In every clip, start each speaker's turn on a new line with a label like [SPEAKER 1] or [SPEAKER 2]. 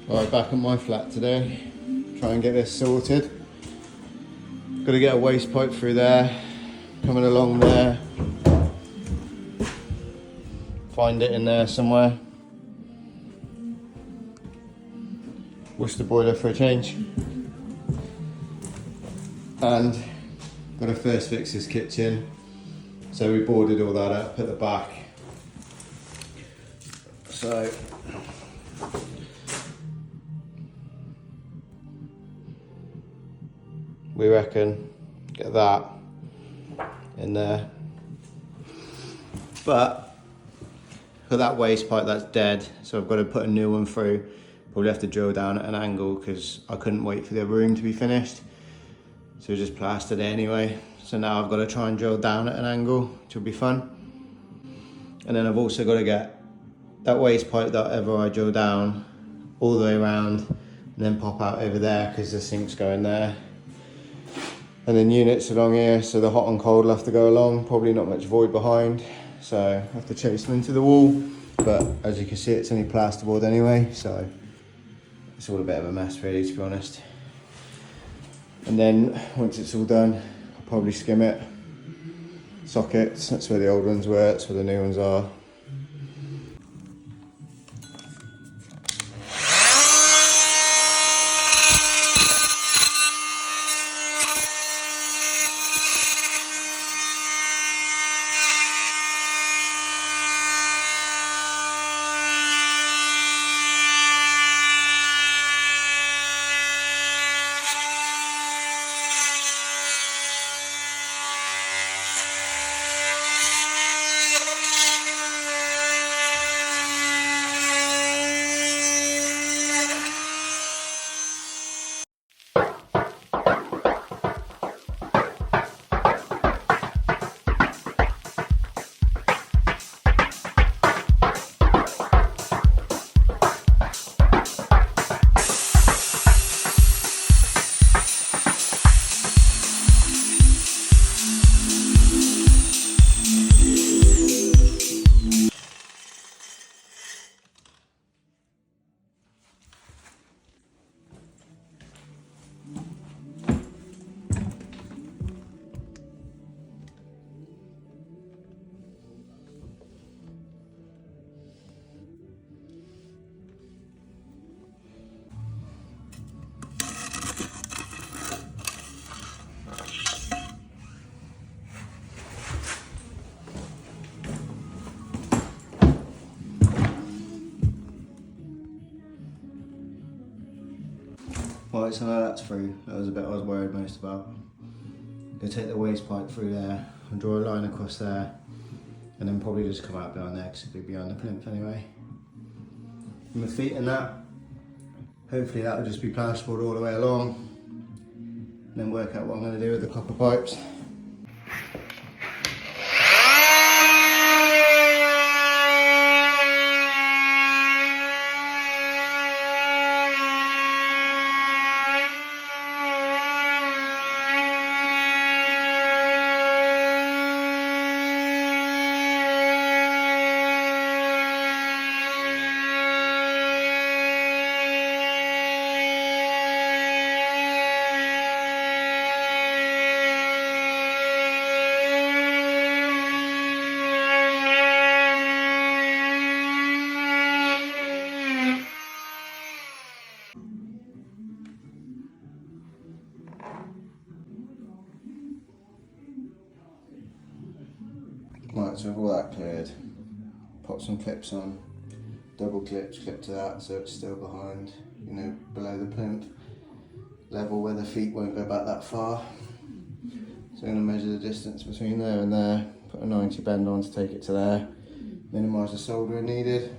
[SPEAKER 1] Right, back at my flat today. Try and get this sorted. Got to get a waste pipe through there, coming along there. Find it in there somewhere. Wash the boiler for a change. And got to first fix this kitchen. So we boarded all that up at the back. So we reckon get that in there. But for that waste pipe, that's dead. So I've got to put a new one through. Probably have to drill down at an angle because I couldn't wait for the room to be finished. So we just plastered it anyway. So now I've got to try and drill down at an angle, which will be fun. And then I've also got to get that waste pipe that ever I drill down all the way around and then pop out over there because the sink's going there. And then units along here, so the hot and cold will have to go along, probably not much void behind. So I have to chase them into the wall. But as you can see, it's only plasterboard anyway, so it's all a bit of a mess really, to be honest. And then once it's all done, I'll probably skim it. Sockets, that's where the old ones were, that's where the new ones are. Right, so now that's through. That was a bit I was worried most about. Gonna take the waste pipe through there and draw a line across there, and then probably just come out behind there because it'll be behind the plinth anyway. And my feet and that, hopefully that will just be plasterboard all the way along, and then work out what I'm going to do with the copper pipes. Right, so with all that cleared, pop some clips on, double clips, clip to that so it's still behind, you know, below the plinth, level where the feet won't go back that far. So I'm going to measure the distance between there and there, put a 90 bend on to take it to there, minimise the soldering needed.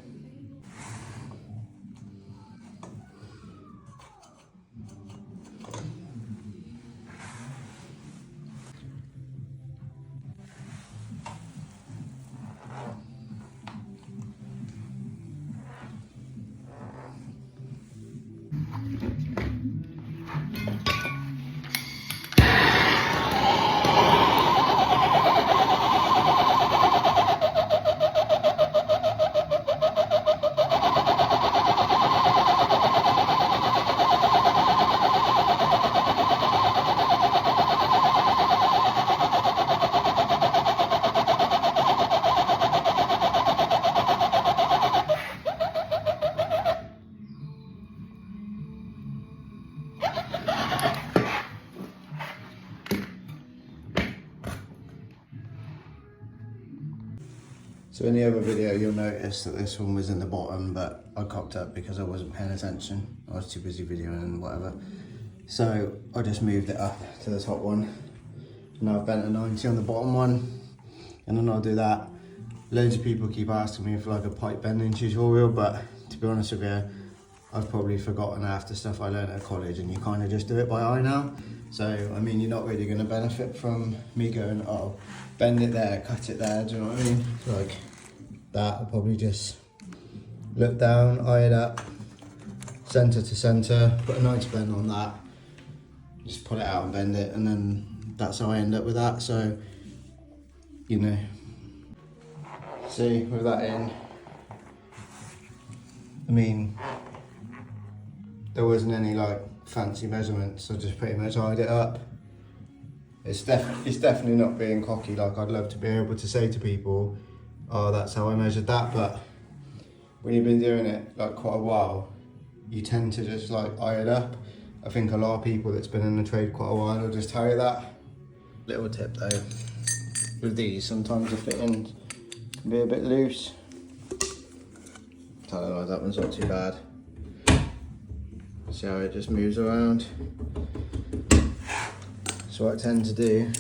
[SPEAKER 1] So in the other video you'll notice that this one was in the bottom, but I cocked up because I wasn't paying attention. I was too busy videoing and whatever. So I just moved it up to the top one. Now I've bent a 90 on the bottom one, and then I'll do that. Loads of people keep asking me for like a pipe bending tutorial, but to be honest with you, I've probably forgotten half the stuff I learned at college, and you kind of just do it by eye now. So, I mean, you're not really going to benefit from me going, oh, bend it there, cut it there, do you know what I mean? Like that, I'll probably just look down, eye it up, centre to centre, put a nice bend on that, just pull it out and bend it, and then that's how I end up with that. So, you know, see, with that in, I mean, there wasn't any like fancy measurements, I just pretty much eyed it up. It's definitely not being cocky. Like, I'd love to be able to say to people, oh, that's how I measured that, but when you've been doing it like quite a while, you tend to just like eye it up. I think a lot of people that's been in the trade quite a while will just tell you that. Little tip though, with these, sometimes the fitting can be a bit loose. Tell you like, that one's not too bad. See how it just moves around. So what I tend to do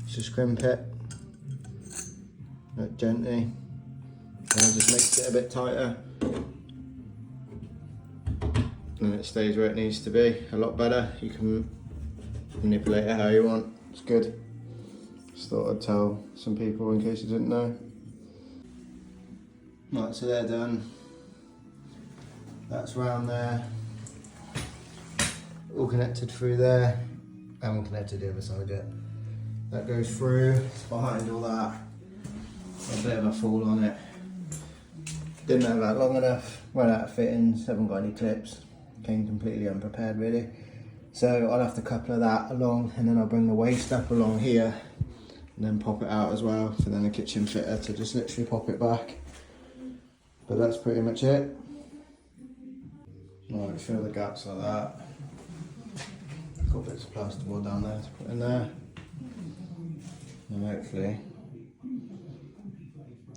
[SPEAKER 1] is just crimp it, like gently, and it just makes it a bit tighter. And it stays where it needs to be, a lot better. You can manipulate it how you want, it's good. Just thought I'd tell some people in case you didn't know. Right, so they're done. That's round there. All connected through there. I haven't connected the other side yet. That goes through, behind all that. A bit of a fall on it. Didn't have that long enough, ran out of fittings, haven't got any clips. Came completely unprepared really. So I'll have to couple of that along, and then I'll bring the waist up along here and then pop it out as well for then a kitchen fitter to just literally pop it back. But that's pretty much it. Right, fill the gaps like that. Got bits of plasterboard down there to put in there. And hopefully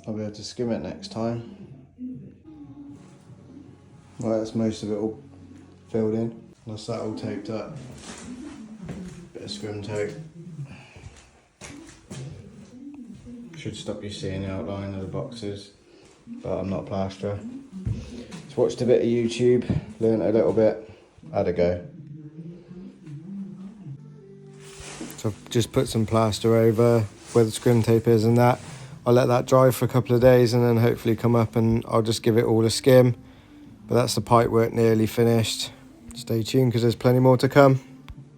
[SPEAKER 1] I'll be able to skim it next time. Right, that's most of it all filled in. That's that all taped up. Bit of scrim tape. Should stop you seeing the outline of the boxes, but I'm not a plasterer. Just watched a bit of YouTube, learned a little bit, had a go. So I've just put some plaster over where the scrim tape is and that. I'll let that dry for a couple of days and then hopefully come up and I'll just give it all a skim. But that's the pipe work nearly finished. Stay tuned because there's plenty more to come.